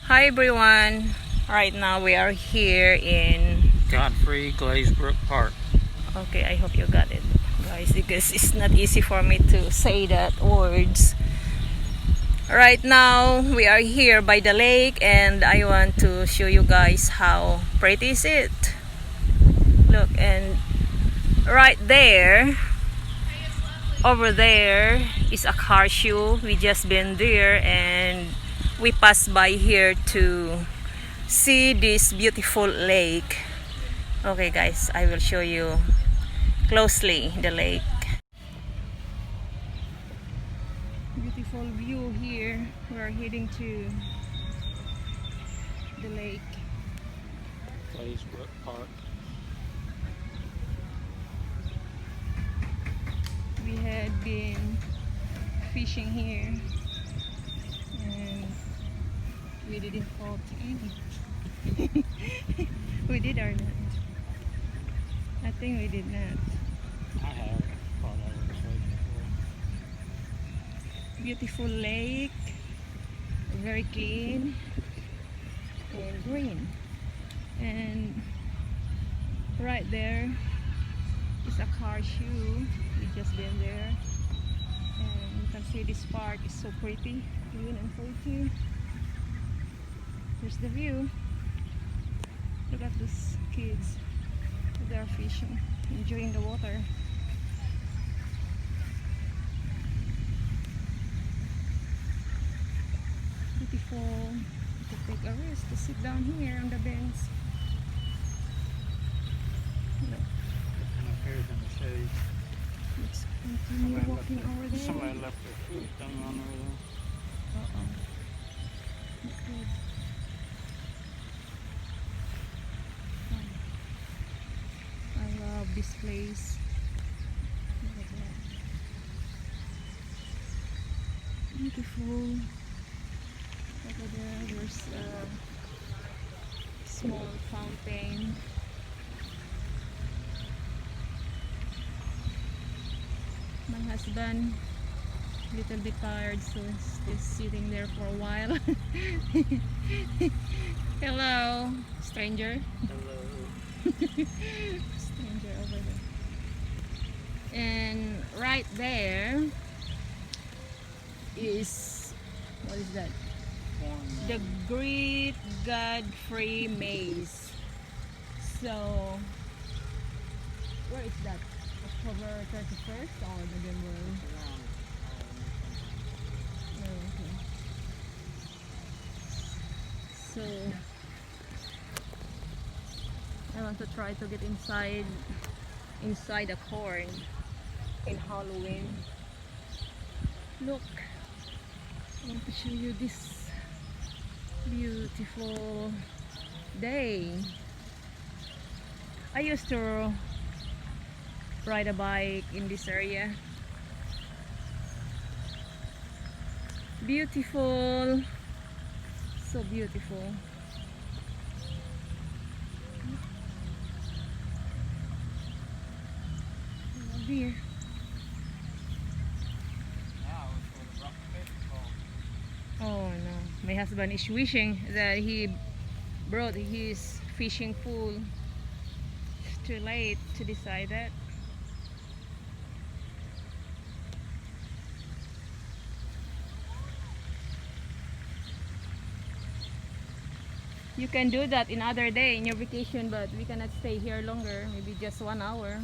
Hi everyone. Right now we are here in Godfrey Glazebrook Park. okay, I hope you got it, guys, because it's not easy for me to say that words. Right now we are here by the lake and I want to show you guys how pretty is it. Look, and right there, over there is a car show. We just been there and we passed by here to see this beautiful lake. Okay guys, I will show you closely the lake. Beautiful view here. We are heading to the lake. Glazebrook Park. We had been fishing here and we didn't caught any. We did or not? I think we did not. I have caught out of this lake before. Beautiful lake, very clean and green. And right there is a car shoe. We just been there. And you can see this park is so pretty, green and pretty. Here's the view. Look at these kids. They are fishing, enjoying the water. Beautiful. To take a rest, to sit down here on the bench. Look, And up here's in the shade. let's continue walking over there. Somebody left their food down on there. Uh-oh. Not good. I love this place. Look at that. Beautiful. Over there, there's a small fountain. My husband, little bit tired, so he's just sitting there for a while. Hello, stranger. Hello. Stranger over there. And right there is, what is that? The Great Godfrey Maze. So, where is that? October 31st or November? Oh, okay. So, I want to try to get inside the corn in Halloween. Look, I want to show you this beautiful day. I used to ride a bike in this area. Beautiful, so beautiful. Here. Oh no, my husband is wishing that he brought his fishing pool. It's too late to decide that. You can do that in other day in your vacation, but we cannot stay here longer, maybe just 1 hour.